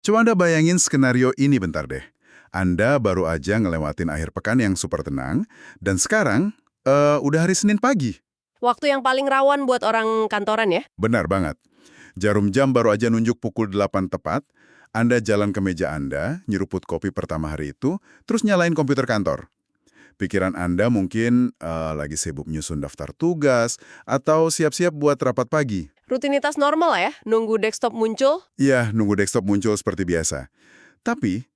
Coba Anda bayangin skenario ini bentar deh. Anda baru aja ngelewatin akhir pekan yang super tenang, dan sekarang, udah hari Senin pagi. Waktu yang paling rawan buat orang kantoran ya? Benar banget. Jarum jam baru aja nunjuk pukul 8 tepat, Anda jalan ke meja Anda, nyeruput kopi pertama hari itu, terus nyalain komputer kantor. Pikiran Anda mungkin lagi sibuk nyusun daftar tugas, atau siap-siap buat rapat pagi. Rutinitas normal ya, nunggu desktop muncul. Iya, nunggu desktop muncul seperti biasa. Tapi,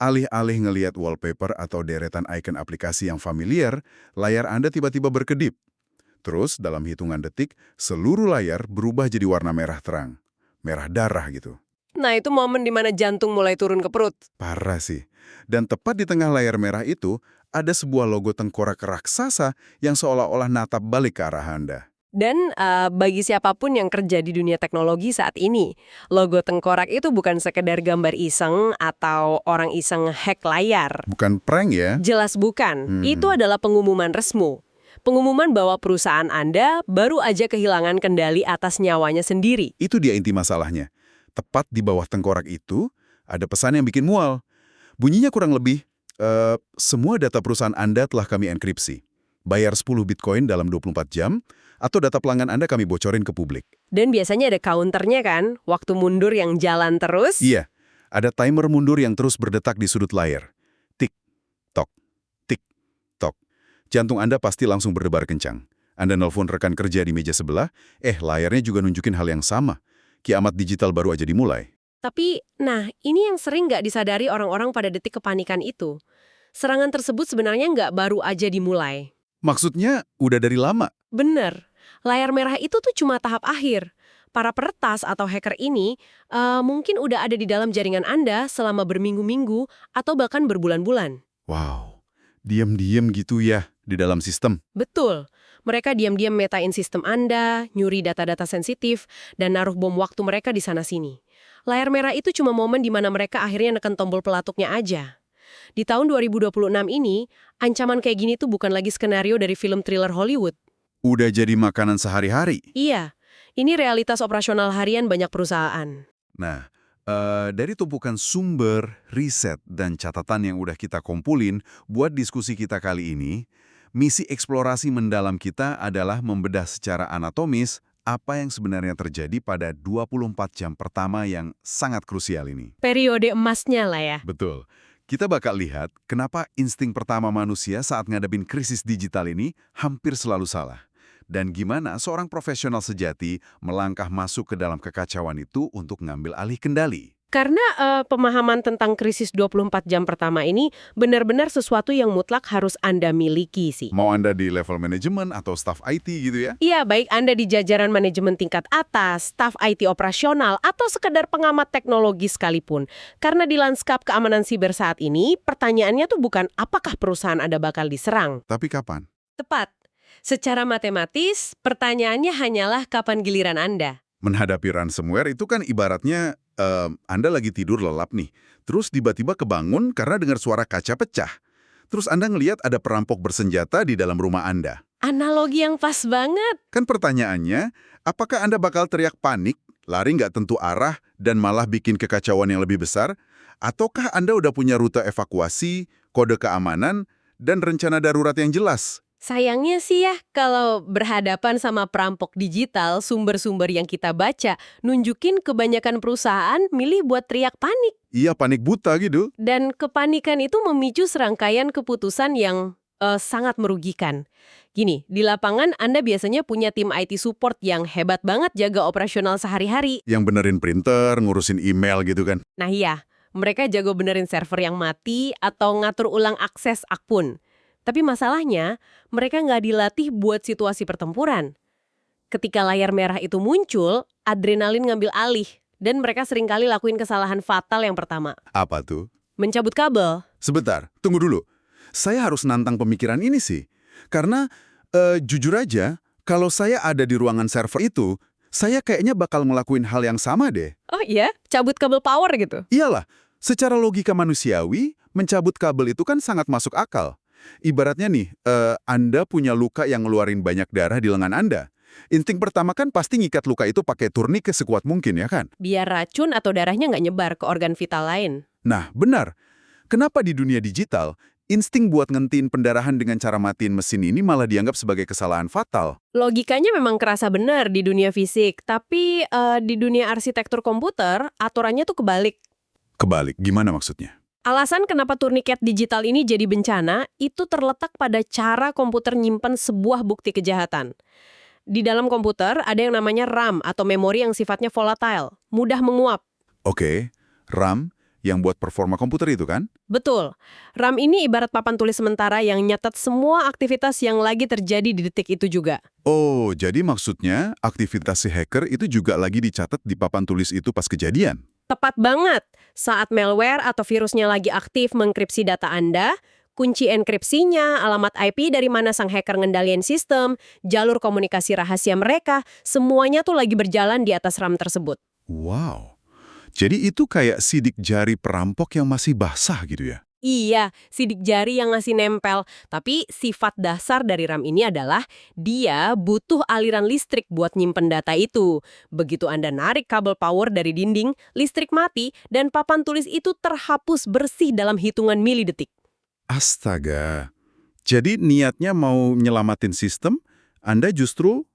alih-alih ngelihat wallpaper atau deretan icon aplikasi yang familiar, layar Anda tiba-tiba berkedip. Terus, dalam hitungan detik, seluruh layar berubah jadi warna merah terang. Merah darah gitu. Nah itu momen dimana jantung mulai turun ke perut. Parah sih. Dan tepat di tengah layar merah itu, ada sebuah logo tengkorak raksasa yang seolah-olah natap balik ke arah Anda. Dan bagi siapapun yang kerja di dunia teknologi saat ini, logo tengkorak itu bukan sekedar gambar iseng atau orang iseng hack layar. Bukan prank ya? Jelas bukan. Itu adalah pengumuman resmi. Pengumuman bahwa perusahaan Anda baru aja kehilangan kendali atas nyawanya sendiri. Itu dia inti masalahnya. Tepat di bawah tengkorak itu, ada pesan yang bikin mual. Bunyinya kurang lebih, semua data perusahaan Anda telah kami enkripsi. Bayar 10 Bitcoin dalam 24 jam, atau data pelanggan Anda kami bocorin ke publik. Dan biasanya ada counternya kan, waktu mundur yang jalan terus. Iya, ada timer mundur yang terus berdetak di sudut layar. Tik, tok, tik, tok. Jantung Anda pasti langsung berdebar kencang. Anda nelpon rekan kerja di meja sebelah, layarnya juga nunjukin hal yang sama. Kiamat digital baru aja dimulai. Tapi, nah ini yang sering nggak disadari orang-orang pada detik kepanikan itu. Serangan tersebut sebenarnya nggak baru aja dimulai. Maksudnya, udah dari lama. Bener, layar merah itu tuh cuma tahap akhir. Para peretas atau hacker ini mungkin udah ada di dalam jaringan Anda selama berminggu-minggu atau bahkan berbulan-bulan. Wow, diam-diam gitu ya di dalam sistem. Betul, mereka diam-diam metain sistem Anda, nyuri data-data sensitif, dan naruh bom waktu mereka di sana-sini. Layar merah itu cuma momen di mana mereka akhirnya neken tombol pelatuknya aja. Di tahun 2026 ini, ancaman kayak gini tuh bukan lagi skenario dari film thriller Hollywood. Udah jadi makanan sehari-hari. Iya, ini realitas operasional harian banyak perusahaan. Nah, dari tumpukan sumber, riset, dan catatan yang udah kita kumpulin buat diskusi kita kali ini, misi eksplorasi mendalam kita adalah membedah secara anatomis apa yang sebenarnya terjadi pada 24 jam pertama yang sangat krusial ini. Periode emasnya lah ya. Betul. Kita bakal lihat kenapa insting pertama manusia saat ngadepin krisis digital ini hampir selalu salah. Dan gimana seorang profesional sejati melangkah masuk ke dalam kekacauan itu untuk ngambil alih kendali. Karena pemahaman tentang krisis 24 jam pertama ini benar-benar sesuatu yang mutlak harus Anda miliki sih. Mau Anda di level manajemen atau staf IT gitu ya? Iya, baik Anda di jajaran manajemen tingkat atas, staf IT operasional, atau sekedar pengamat teknologi sekalipun. Karena di lanskap keamanan siber saat ini, pertanyaannya tuh bukan apakah perusahaan Anda bakal diserang. Tapi kapan? Tepat. Secara matematis, pertanyaannya hanyalah kapan giliran Anda. Menghadapi ransomware itu kan ibaratnya Anda lagi tidur lelap nih, terus tiba-tiba kebangun karena dengar suara kaca pecah. Terus Anda ngelihat ada perampok bersenjata di dalam rumah Anda. Analogi yang pas banget. Kan pertanyaannya, apakah Anda bakal teriak panik, lari nggak tentu arah, dan malah bikin kekacauan yang lebih besar? Ataukah Anda udah punya rute evakuasi, kode keamanan, dan rencana darurat yang jelas? Sayangnya sih ya, kalau berhadapan sama perampok digital, sumber-sumber yang kita baca nunjukin kebanyakan perusahaan milih buat teriak panik. Iya, panik buta gitu. Dan kepanikan itu memicu serangkaian keputusan yang sangat merugikan. Gini, di lapangan Anda biasanya punya tim IT support yang hebat banget jaga operasional sehari-hari. Yang benerin printer, ngurusin email gitu kan. Nah iya, mereka jago benerin server yang mati atau ngatur ulang akses akun. Tapi masalahnya, mereka nggak dilatih buat situasi pertempuran. Ketika layar merah itu muncul, adrenalin ngambil alih. Dan mereka seringkali lakuin kesalahan fatal yang pertama. Apa tuh? Mencabut kabel. Sebentar, tunggu dulu. Saya harus nantang pemikiran ini sih. Karena, jujur aja, kalau saya ada di ruangan server itu, saya kayaknya bakal ngelakuin hal yang sama deh. Oh iya? Cabut kabel power gitu? Iyalah, secara logika manusiawi, mencabut kabel itu kan sangat masuk akal. Ibaratnya nih, Anda punya luka yang ngeluarin banyak darah di lengan Anda. Insting pertama kan pasti ngikat luka itu pakai turnike sekuat mungkin ya kan? Biar racun atau darahnya nggak nyebar ke organ vital lain. Nah, benar. Kenapa di dunia digital, insting buat ngentiin pendarahan dengan cara matiin mesin ini malah dianggap sebagai kesalahan fatal? Logikanya memang kerasa benar di dunia fisik, tapi di dunia arsitektur komputer, aturannya tuh kebalik. Kebalik, gimana maksudnya? Alasan kenapa turniket digital ini jadi bencana, itu terletak pada cara komputer nyimpen sebuah bukti kejahatan. Di dalam komputer ada yang namanya RAM atau memori yang sifatnya volatile, mudah menguap. Oke, RAM yang buat performa komputer itu kan? Betul. RAM ini ibarat papan tulis sementara yang nyatet semua aktivitas yang lagi terjadi di detik itu juga. Oh, jadi maksudnya aktivitas si hacker itu juga lagi dicatat di papan tulis itu pas kejadian? Tepat banget. Saat malware atau virusnya lagi aktif mengenkripsi data Anda, kunci enkripsinya, alamat IP dari mana sang hacker ngendaliin sistem, jalur komunikasi rahasia mereka, semuanya tuh lagi berjalan di atas RAM tersebut. Wow. Jadi itu kayak sidik jari perampok yang masih basah gitu ya? Iya, sidik jari yang ngasih nempel. Tapi sifat dasar dari RAM ini adalah dia butuh aliran listrik buat nyimpen data itu. Begitu Anda narik kabel power dari dinding, listrik mati, dan papan tulis itu terhapus bersih dalam hitungan milidetik. Astaga. Jadi niatnya mau nyelamatin sistem, Anda justru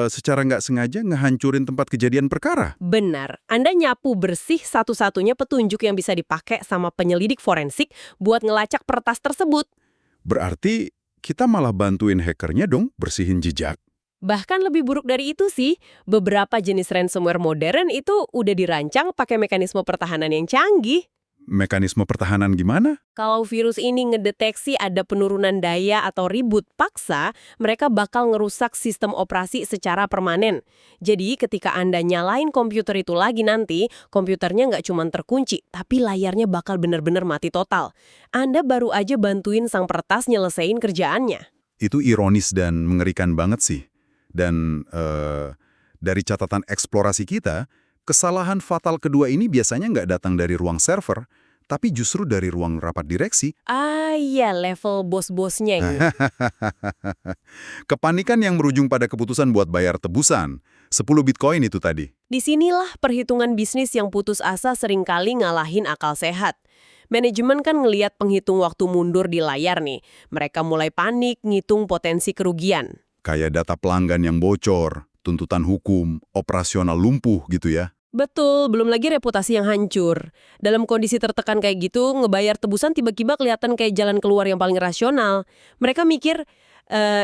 secara nggak sengaja ngehancurin tempat kejadian perkara. Benar, Anda nyapu bersih satu-satunya petunjuk yang bisa dipakai sama penyelidik forensik buat ngelacak peretas tersebut. Berarti kita malah bantuin hackernya dong bersihin jejak. Bahkan lebih buruk dari itu sih, beberapa jenis ransomware modern itu udah dirancang pakai mekanisme pertahanan yang canggih. Mekanisme pertahanan gimana? Kalau virus ini ngedeteksi ada penurunan daya atau reboot paksa, mereka bakal ngerusak sistem operasi secara permanen. Jadi ketika Anda nyalain komputer itu lagi nanti, komputernya nggak cuma terkunci, tapi layarnya bakal bener-bener mati total. Anda baru aja bantuin sang peretas nyelesain kerjaannya. Itu ironis dan mengerikan banget sih. Dan dari catatan eksplorasi kita, kesalahan fatal kedua ini biasanya nggak datang dari ruang server, tapi justru dari ruang rapat direksi. Ah iya, level bos-bosnya ini. Kepanikan yang berujung pada keputusan buat bayar tebusan. 10 Bitcoin itu tadi. Disinilah perhitungan bisnis yang putus asa seringkali ngalahin akal sehat. Manajemen kan ngelihat penghitung waktu mundur di layar nih. Mereka mulai panik ngitung potensi kerugian. Kayak data pelanggan yang bocor, tuntutan hukum, operasional lumpuh gitu ya. Betul, belum lagi reputasi yang hancur. Dalam kondisi tertekan kayak gitu, ngebayar tebusan tiba-tiba kelihatan kayak jalan keluar yang paling rasional. Mereka mikir,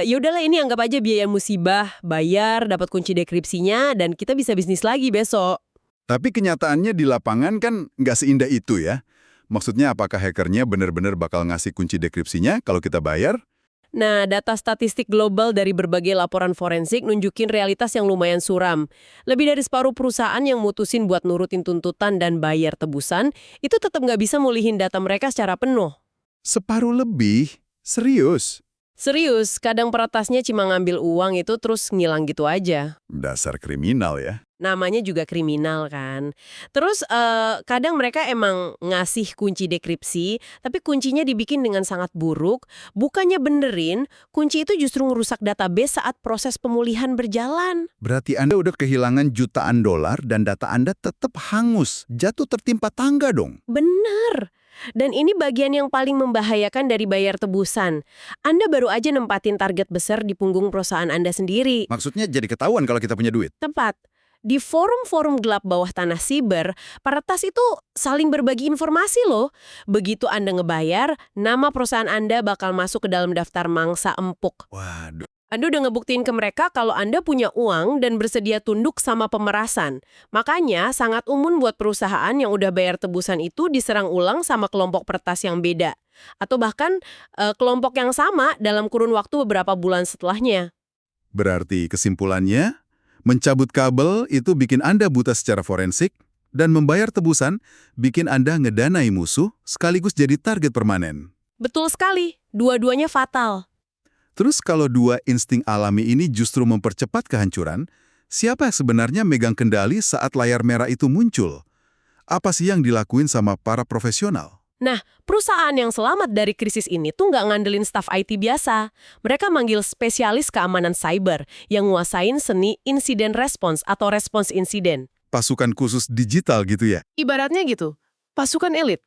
yaudahlah ini anggap aja biaya musibah, bayar, dapat kunci dekripsinya, dan kita bisa bisnis lagi besok. Tapi kenyataannya di lapangan kan nggak seindah itu ya. Maksudnya apakah hackernya benar-benar bakal ngasih kunci dekripsinya kalau kita bayar? Nah, data statistik global dari berbagai laporan forensik nunjukin realitas yang lumayan suram. Lebih dari separuh perusahaan yang mutusin buat nurutin tuntutan dan bayar tebusan, itu tetap nggak bisa mulihin data mereka secara penuh. Separuh lebih? Serius? Serius, kadang peretasnya cuma ngambil uang itu terus ngilang gitu aja. Dasar kriminal ya. Namanya juga kriminal kan. Terus kadang mereka emang ngasih kunci dekripsi, tapi kuncinya dibikin dengan sangat buruk. Bukannya benerin, kunci itu justru ngerusak database saat proses pemulihan berjalan. Berarti Anda udah kehilangan jutaan dolar dan data Anda tetap hangus. Jatuh tertimpa tangga dong. Bener. Dan ini bagian yang paling membahayakan dari bayar tebusan. Anda baru aja nempatin target besar di punggung perusahaan Anda sendiri. Maksudnya jadi ketahuan kalau kita punya duit. Tepat. Di forum-forum gelap bawah tanah siber, peretas itu saling berbagi informasi loh. Begitu Anda ngebayar, nama perusahaan Anda bakal masuk ke dalam daftar mangsa empuk. Waduh. Anda udah ngebuktiin ke mereka kalau Anda punya uang dan bersedia tunduk sama pemerasan. Makanya sangat umum buat perusahaan yang udah bayar tebusan itu diserang ulang sama kelompok peretas yang beda. Atau bahkan kelompok yang sama dalam kurun waktu beberapa bulan setelahnya. Berarti kesimpulannya, mencabut kabel itu bikin Anda buta secara forensik, dan membayar tebusan bikin Anda ngedanai musuh sekaligus jadi target permanen. Betul sekali, dua-duanya fatal. Terus kalau dua insting alami ini justru mempercepat kehancuran, siapa yang sebenarnya megang kendali saat layar merah itu muncul? Apa sih yang dilakuin sama para profesional? Nah, perusahaan yang selamat dari krisis ini tuh nggak ngandelin staf IT biasa. Mereka manggil spesialis keamanan cyber yang nguasain seni insiden response atau respons insiden. Pasukan khusus digital gitu ya? Ibaratnya gitu, pasukan elit.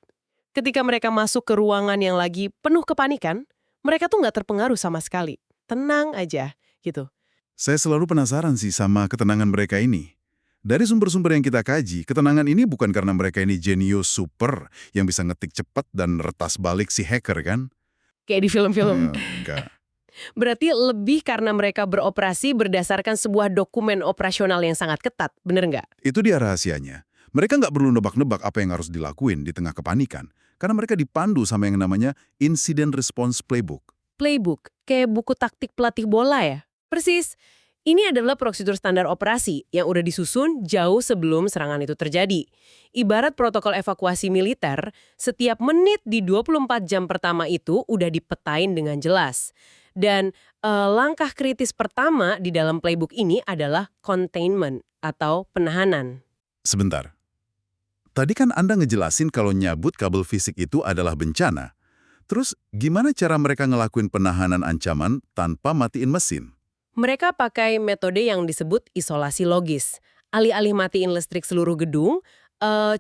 Ketika mereka masuk ke ruangan yang lagi penuh kepanikan, mereka tuh nggak terpengaruh sama sekali. Tenang aja, gitu. Saya selalu penasaran sih sama ketenangan mereka ini. Dari sumber-sumber yang kita kaji, ketenangan ini bukan karena mereka ini jenius super yang bisa ngetik cepat dan retas balik si hacker kan? Kayak di film-film. Enggak. Berarti lebih karena mereka beroperasi berdasarkan sebuah dokumen operasional yang sangat ketat, bener nggak? Itu dia rahasianya. Mereka nggak perlu nebak-nebak apa yang harus dilakuin di tengah kepanikan. Karena mereka dipandu sama yang namanya Incident Response Playbook. Playbook, kayak buku taktik pelatih bola ya? Persis. Ini adalah prosedur standar operasi yang udah disusun jauh sebelum serangan itu terjadi. Ibarat protokol evakuasi militer, setiap menit di 24 jam pertama itu udah dipetain dengan jelas. Dan langkah kritis pertama di dalam playbook ini adalah containment atau penahanan. Sebentar. Tadi kan Anda ngejelasin kalau nyabut kabel fisik itu adalah bencana. Terus gimana cara mereka ngelakuin penahanan ancaman tanpa matiin mesin? Mereka pakai metode yang disebut isolasi logis. Alih-alih matiin listrik seluruh gedung,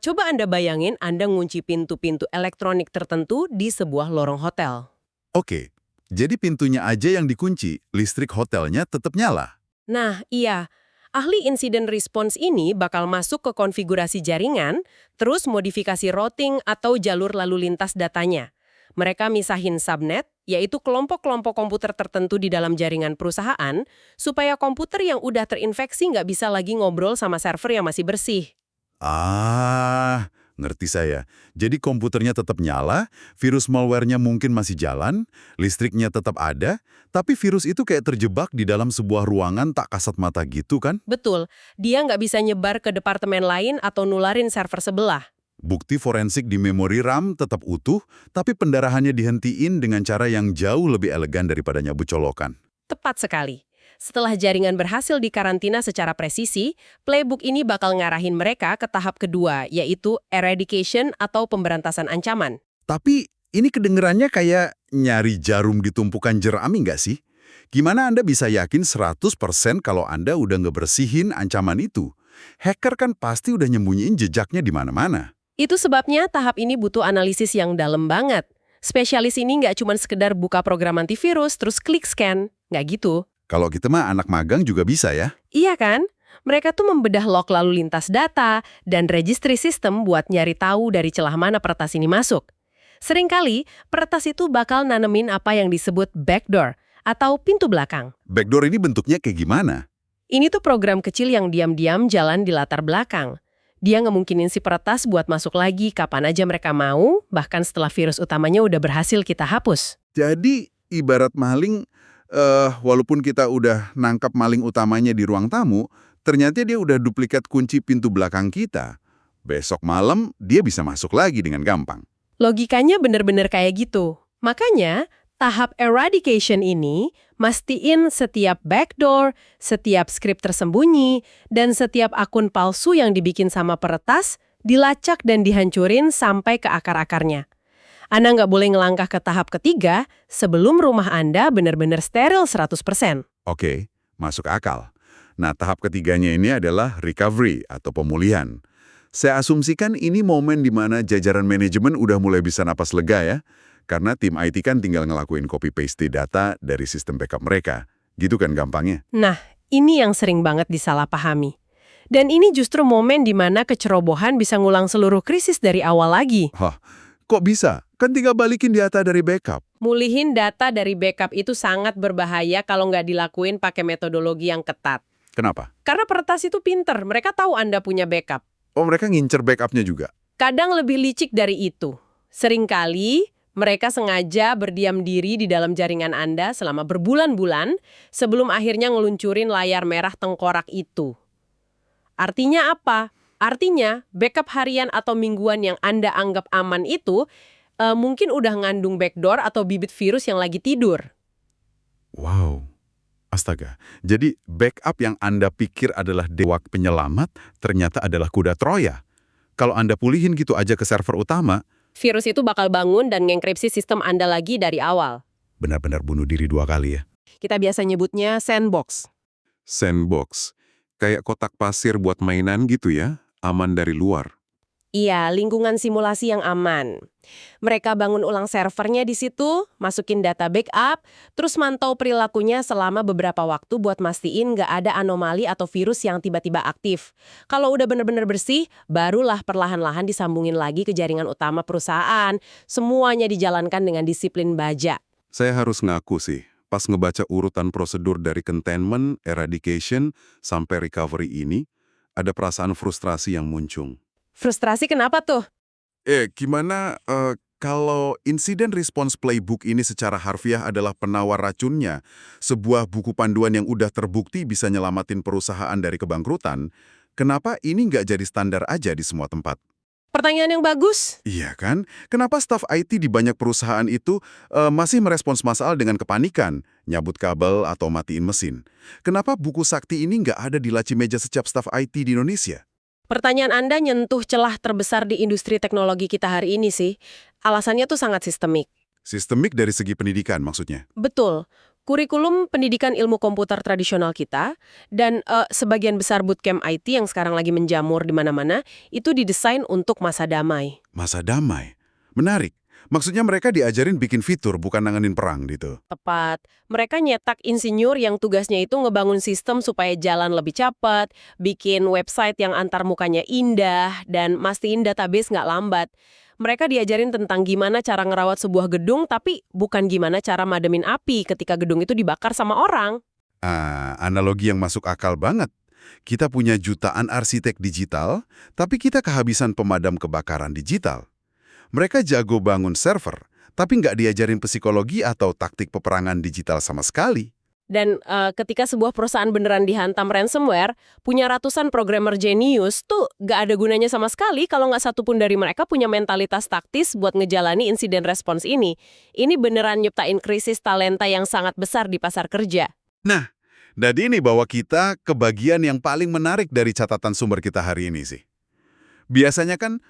coba Anda bayangin Anda ngunci pintu-pintu elektronik tertentu di sebuah lorong hotel. Oke, jadi pintunya aja yang dikunci, listrik hotelnya tetap nyala. Nah, iya. Ahli insiden response ini bakal masuk ke konfigurasi jaringan, terus modifikasi routing atau jalur lalu lintas datanya. Mereka misahin subnet, yaitu kelompok-kelompok komputer tertentu di dalam jaringan perusahaan, supaya komputer yang udah terinfeksi nggak bisa lagi ngobrol sama server yang masih bersih. Ah, ngerti saya. Jadi komputernya tetap nyala, virus malware-nya mungkin masih jalan, listriknya tetap ada, tapi virus itu kayak terjebak di dalam sebuah ruangan tak kasat mata gitu kan? Betul, dia nggak bisa nyebar ke departemen lain atau nularin server sebelah. Bukti forensik di memori RAM tetap utuh, tapi pendarahannya dihentiin dengan cara yang jauh lebih elegan daripada nyabut colokan. Tepat sekali. Setelah jaringan berhasil dikarantina secara presisi, playbook ini bakal ngarahin mereka ke tahap kedua, yaitu eradication atau pemberantasan ancaman. Tapi ini kedengerannya kayak nyari jarum di tumpukan jerami nggak sih? Gimana Anda bisa yakin 100% kalau Anda udah ngebersihin ancaman itu? Hacker kan pasti udah nyembunyiin jejaknya di mana-mana. Itu sebabnya tahap ini butuh analisis yang dalam banget. Spesialis ini nggak cuma sekedar buka program antivirus terus klik scan, nggak gitu. Kalau kita mah anak magang juga bisa ya. Iya kan? Mereka tuh membedah log lalu lintas data dan registry system buat nyari tahu dari celah mana peretas ini masuk. Seringkali, peretas itu bakal nanemin apa yang disebut backdoor atau pintu belakang. Backdoor ini bentuknya kayak gimana? Ini tuh program kecil yang diam-diam jalan di latar belakang. Dia ngemungkinin si peretas buat masuk lagi kapan aja mereka mau, bahkan setelah virus utamanya udah berhasil kita hapus. Jadi ibarat maling, walaupun kita udah nangkap maling utamanya di ruang tamu, ternyata dia udah duplikat kunci pintu belakang kita. Besok malam dia bisa masuk lagi dengan gampang. Logikanya bener-bener kayak gitu. Makanya, tahap eradication ini mastiin setiap backdoor, setiap skrip tersembunyi, dan setiap akun palsu yang dibikin sama peretas dilacak dan dihancurin sampai ke akar-akarnya. Anda nggak boleh ngelangkah ke tahap ketiga sebelum rumah Anda benar-benar steril 100%. Oke, masuk akal. Nah, tahap ketiganya ini adalah recovery atau pemulihan. Saya asumsikan ini momen di mana jajaran manajemen udah mulai bisa napas lega ya. Karena tim IT kan tinggal ngelakuin copy-paste data dari sistem backup mereka. Gitu kan gampangnya? Nah, ini yang sering banget disalahpahami. Dan ini justru momen di mana kecerobohan bisa ngulang seluruh krisis dari awal lagi. Hah, kok bisa? Kan tinggal balikin data dari backup. Mulihin data dari backup itu sangat berbahaya kalau nggak dilakuin pakai metodologi yang ketat. Kenapa? Karena peretas itu pinter, mereka tahu Anda punya backup. Oh, mereka ngincer backupnya juga? Kadang lebih licik dari itu. Seringkali mereka sengaja berdiam diri di dalam jaringan Anda selama berbulan-bulan sebelum akhirnya ngeluncurin layar merah tengkorak itu. Artinya apa? Artinya backup harian atau mingguan yang Anda anggap aman itu mungkin udah ngandung backdoor atau bibit virus yang lagi tidur. Wow, astaga. Jadi backup yang Anda pikir adalah dewa penyelamat ternyata adalah kuda Troya. Kalau Anda pulihin gitu aja ke server utama, Virus itu bakal bangun dan ngenkripsi sistem Anda lagi dari awal. Benar-benar bunuh diri 2 kali ya. Kita biasa nyebutnya sandbox. Sandbox. Kayak kotak pasir buat mainan gitu ya, aman dari luar. Iya, lingkungan simulasi yang aman. Mereka bangun ulang servernya di situ, masukin data backup, terus mantau perilakunya selama beberapa waktu buat mastiin nggak ada anomali atau virus yang tiba-tiba aktif. Kalau udah bener-bener bersih, barulah perlahan-lahan disambungin lagi ke jaringan utama perusahaan. Semuanya dijalankan dengan disiplin baja. Saya harus ngaku sih, pas ngebaca urutan prosedur dari containment, eradication, sampai recovery ini, ada perasaan frustrasi yang muncul. Frustrasi kenapa tuh? Gimana kalau Incident Response Playbook ini secara harfiah adalah penawar racunnya, sebuah buku panduan yang udah terbukti bisa nyelamatin perusahaan dari kebangkrutan, kenapa ini nggak jadi standar aja di semua tempat? Pertanyaan yang bagus. Iya kan? Kenapa staf IT di banyak perusahaan itu masih merespons masalah dengan kepanikan, nyabut kabel atau matiin mesin? Kenapa buku sakti ini nggak ada di laci meja setiap staf IT di Indonesia? Pertanyaan Anda nyentuh celah terbesar di industri teknologi kita hari ini sih. Alasannya tuh sangat sistemik. Sistemik dari segi pendidikan maksudnya? Betul. Kurikulum pendidikan ilmu komputer tradisional kita dan sebagian besar bootcamp IT yang sekarang lagi menjamur di mana-mana itu didesain untuk masa damai. Masa damai? Menarik. Maksudnya mereka diajarin bikin fitur, bukan nanganin perang gitu. Tepat. Mereka nyetak insinyur yang tugasnya itu ngebangun sistem supaya jalan lebih cepat, bikin website yang antar mukanya indah, dan mastiin database nggak lambat. Mereka diajarin tentang gimana cara ngerawat sebuah gedung, tapi bukan gimana cara mademin api ketika gedung itu dibakar sama orang. Analogi yang masuk akal banget. Kita punya jutaan arsitek digital, tapi kita kehabisan pemadam kebakaran digital. Mereka jago bangun server, tapi nggak diajarin psikologi atau taktik peperangan digital sama sekali. Dan ketika sebuah perusahaan beneran dihantam ransomware, punya ratusan programmer jenius tuh nggak ada gunanya sama sekali kalau nggak satupun dari mereka punya mentalitas taktis buat ngejalani insiden respons ini. Ini beneran nyiptain krisis talenta yang sangat besar di pasar kerja. Nah, jadi ini bawa kita ke bagian yang paling menarik dari catatan sumber kita hari ini sih. Biasanya kan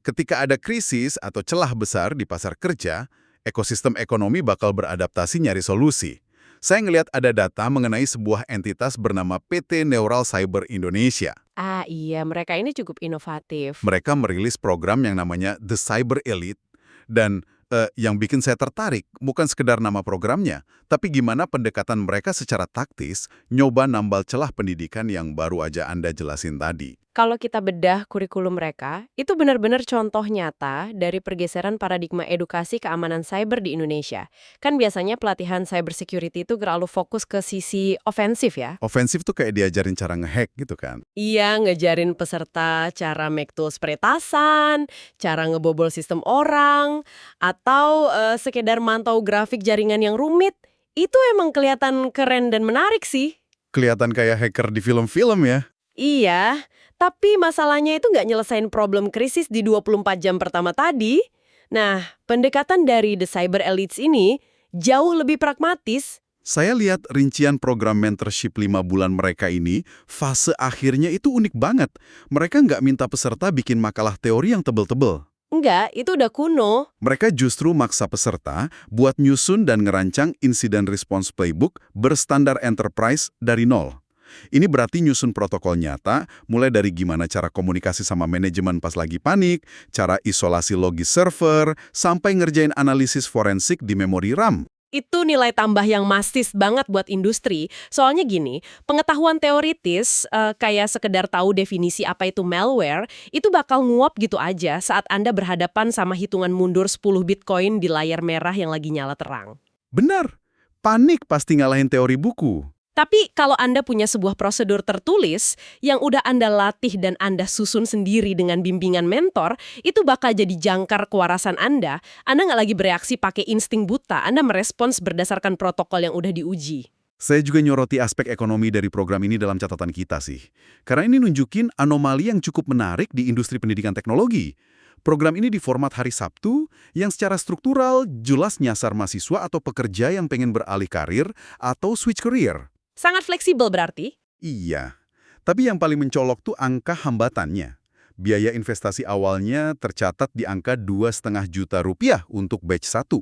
ketika ada krisis atau celah besar di pasar kerja, ekosistem ekonomi bakal beradaptasi nyari solusi. Saya ngelihat ada data mengenai sebuah entitas bernama PT Neural Cyber Indonesia. Ah iya, mereka ini cukup inovatif. Mereka merilis program yang namanya The Cyber Elite. Dan yang bikin saya tertarik bukan sekedar nama programnya, tapi gimana pendekatan mereka secara taktis nyoba nambal celah pendidikan yang baru aja Anda jelasin tadi. Kalau kita bedah kurikulum mereka, itu benar-benar contoh nyata dari pergeseran paradigma edukasi keamanan cyber di Indonesia. Kan biasanya pelatihan cyber security itu terlalu fokus ke sisi ofensif ya. Ofensif tuh kayak diajarin cara ngehack gitu kan. Iya, ngejarin peserta cara make tools peretasan, cara ngebobol sistem orang, atau sekedar mantau grafik jaringan yang rumit. Itu emang kelihatan keren dan menarik sih. Kelihatan kayak hacker di film-film ya. Iya, tapi masalahnya itu nggak nyelesain problem krisis di 24 jam pertama tadi. Nah, pendekatan dari The Cyber Elites ini jauh lebih pragmatis. Saya lihat rincian program mentorship 5 bulan mereka ini, fase akhirnya itu unik banget. Mereka nggak minta peserta bikin makalah teori yang tebel-tebel. Enggak, itu udah kuno. Mereka justru maksa peserta buat nyusun dan ngerancang Incident Response Playbook berstandar enterprise dari nol. Ini berarti nyusun protokol nyata, mulai dari gimana cara komunikasi sama manajemen pas lagi panik, cara isolasi logis server, sampai ngerjain analisis forensik di memori RAM. Itu nilai tambah yang masif banget buat industri. Soalnya gini, pengetahuan teoritis kayak sekedar tahu definisi apa itu malware, itu bakal nguap gitu aja saat Anda berhadapan sama hitungan mundur 10 Bitcoin di layar merah yang lagi nyala terang. Benar, panik pasti ngalahin teori buku. Tapi kalau Anda punya sebuah prosedur tertulis yang udah Anda latih dan Anda susun sendiri dengan bimbingan mentor, itu bakal jadi jangkar kewarasan Anda. Anda nggak lagi bereaksi pakai insting buta, Anda merespons berdasarkan protokol yang udah diuji. Saya juga nyoroti aspek ekonomi dari program ini dalam catatan kita sih. Karena ini nunjukin anomali yang cukup menarik di industri pendidikan teknologi. Program ini di format hari Sabtu yang secara struktural jelas nyasar mahasiswa atau pekerja yang pengen beralih karir atau switch career. Sangat fleksibel berarti? Iya, tapi yang paling mencolok tuh angka hambatannya. Biaya investasi awalnya tercatat di angka 2,5 juta rupiah untuk batch 1.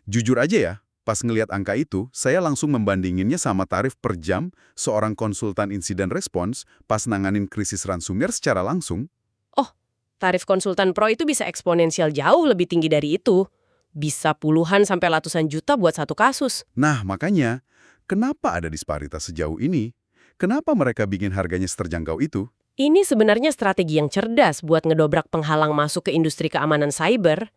Jujur aja ya, pas ngelihat angka itu, saya langsung membandinginnya sama tarif per jam seorang konsultan insiden response pas nanganin krisis ransomware secara langsung. Oh, tarif konsultan pro itu bisa eksponensial jauh lebih tinggi dari itu. Bisa puluhan sampai ratusan juta buat satu kasus. Nah, makanya, kenapa ada disparitas sejauh ini? Kenapa mereka bikin harganya seterjangkau itu? Ini sebenarnya strategi yang cerdas buat ngedobrak penghalang masuk ke industri keamanan cyber.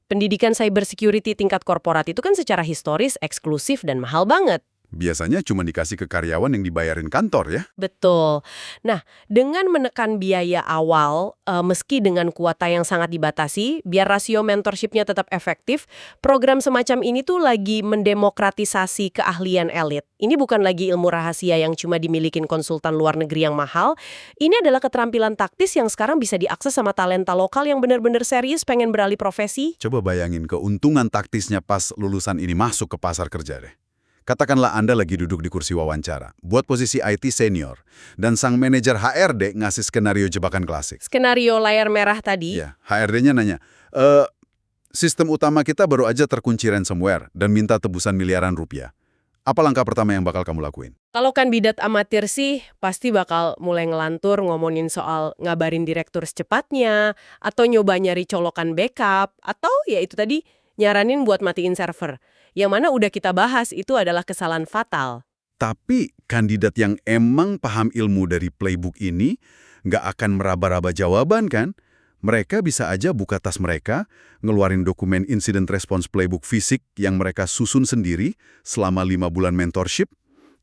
Pendidikan cyber security tingkat korporat itu kan secara historis eksklusif dan mahal banget. Biasanya cuma dikasih ke karyawan yang dibayarin kantor ya. Betul. Nah, dengan menekan biaya awal, meski dengan kuota yang sangat dibatasi, biar rasio mentorshipnya tetap efektif, program semacam ini tuh lagi mendemokratisasi keahlian elit. Ini bukan lagi ilmu rahasia yang cuma dimilikin konsultan luar negeri yang mahal. Ini adalah keterampilan taktis yang sekarang bisa diakses sama talenta lokal yang benar-benar serius pengen beralih profesi. Coba bayangin keuntungan taktisnya pas lulusan ini masuk ke pasar kerja deh. Katakanlah Anda lagi duduk di kursi wawancara, buat posisi IT senior, dan sang manajer HRD ngasih skenario jebakan klasik. Skenario layar merah tadi. Iya, HRD-nya nanya, sistem utama kita baru aja terkunci ransomware dan minta tebusan miliaran rupiah. Apa langkah pertama yang bakal kamu lakuin? Kalau kandidat amatir sih, pasti bakal mulai ngelantur ngomongin soal ngabarin direktur secepatnya, atau nyoba nyari colokan backup, atau ya itu tadi, nyaranin buat matiin server. Yang mana udah kita bahas itu adalah kesalahan fatal. Tapi kandidat yang emang paham ilmu dari playbook ini nggak akan meraba-raba jawaban kan? Mereka bisa aja buka tas mereka, ngeluarin dokumen incident response playbook fisik yang mereka susun sendiri selama 5 bulan mentorship.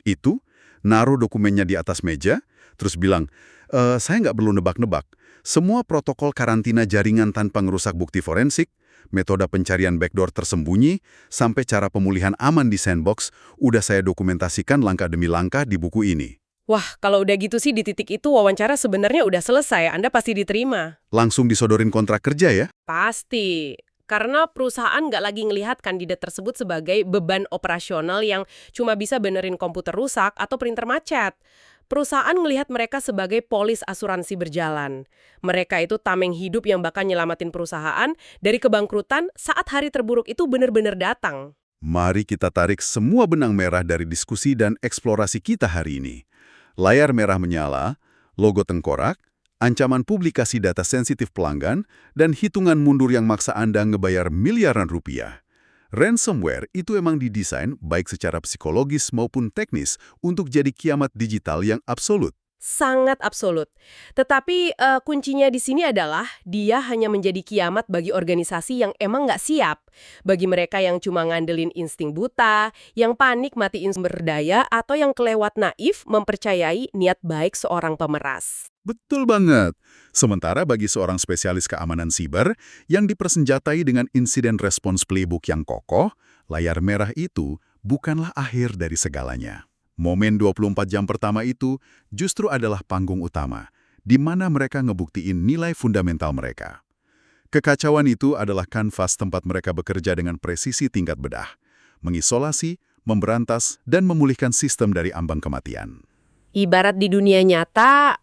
Itu, naruh dokumennya di atas meja, terus bilang, saya nggak perlu nebak-nebak. Semua protokol karantina jaringan tanpa ngerusak bukti forensik, metode pencarian backdoor tersembunyi, sampai cara pemulihan aman di sandbox, udah saya dokumentasikan langkah demi langkah di buku ini. Wah, kalau udah gitu sih di titik itu wawancara sebenarnya udah selesai, Anda pasti diterima. Langsung disodorin kontrak kerja ya? Pasti. Karena perusahaan nggak lagi ngelihat kandidat tersebut sebagai beban operasional yang cuma bisa benerin komputer rusak atau printer macet. Perusahaan ngelihat mereka sebagai polis asuransi berjalan. Mereka itu tameng hidup yang bakal nyelamatin perusahaan dari kebangkrutan saat hari terburuk itu benar-benar datang. Mari kita tarik semua benang merah dari diskusi dan eksplorasi kita hari ini. Layar merah menyala, logo tengkorak, ancaman publikasi data sensitif pelanggan, dan hitungan mundur yang maksa Anda ngebayar miliaran rupiah. Ransomware itu emang didesain baik secara psikologis maupun teknis untuk jadi kiamat digital yang absolut. Sangat absolut. Tetapi kuncinya di sini adalah dia hanya menjadi kiamat bagi organisasi yang emang nggak siap. Bagi mereka yang cuma ngandelin insting buta, yang panik matiin sumber daya, atau yang kelewat naif mempercayai niat baik seorang pemeras. Betul banget. Sementara bagi seorang spesialis keamanan siber yang dipersenjatai dengan insiden response playbook yang kokoh, layar merah itu bukanlah akhir dari segalanya. Momen 24 jam pertama itu justru adalah panggung utama, di mana mereka ngebuktiin nilai fundamental mereka. Kekacauan itu adalah kanvas tempat mereka bekerja dengan presisi tingkat bedah, mengisolasi, memberantas, dan memulihkan sistem dari ambang kematian. Ibarat di dunia nyata,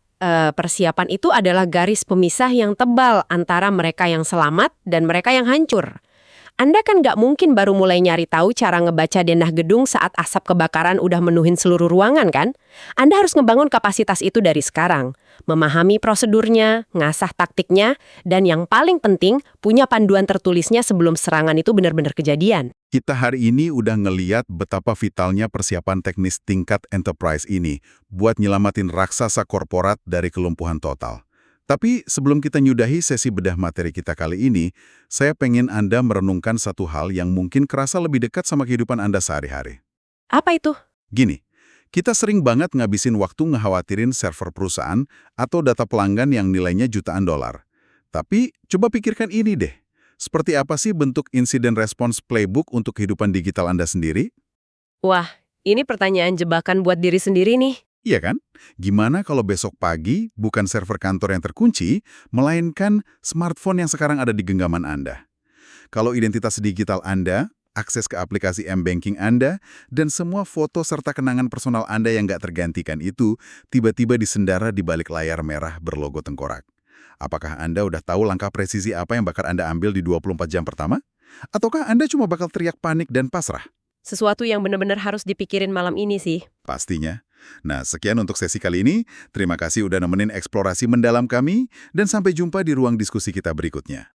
persiapan itu adalah garis pemisah yang tebal antara mereka yang selamat dan mereka yang hancur. Anda kan nggak mungkin baru mulai nyari tahu cara ngebaca denah gedung saat asap kebakaran udah menuhin seluruh ruangan kan? Anda harus ngebangun kapasitas itu dari sekarang. Memahami prosedurnya, ngasah taktiknya, dan yang paling penting, punya panduan tertulisnya sebelum serangan itu benar-benar kejadian. Kita hari ini udah ngeliat betapa vitalnya persiapan teknis tingkat enterprise ini buat nyelamatin raksasa korporat dari kelumpuhan total. Tapi sebelum kita nyudahi sesi bedah materi kita kali ini, saya pengen Anda merenungkan satu hal yang mungkin kerasa lebih dekat sama kehidupan Anda sehari-hari. Apa itu? Gini, kita sering banget ngabisin waktu ngekhawatirin server perusahaan atau data pelanggan yang nilainya jutaan dolar. Tapi coba pikirkan ini deh, seperti apa sih bentuk insiden response playbook untuk kehidupan digital Anda sendiri? Wah, ini pertanyaan jebakan buat diri sendiri nih. Iya kan? Gimana kalau besok pagi bukan server kantor yang terkunci, melainkan smartphone yang sekarang ada di genggaman Anda? Kalau identitas digital Anda, akses ke aplikasi M-Banking Anda, dan semua foto serta kenangan personal Anda yang nggak tergantikan itu, tiba-tiba disendara di balik layar merah berlogo tengkorak. Apakah Anda udah tahu langkah presisi apa yang bakal Anda ambil di 24 jam pertama? Ataukah Anda cuma bakal teriak panik dan pasrah? Sesuatu yang benar-benar harus dipikirin malam ini sih. Pastinya. Nah, sekian untuk sesi kali ini. Terima kasih udah nemenin eksplorasi mendalam kami, dan sampai jumpa di ruang diskusi kita berikutnya.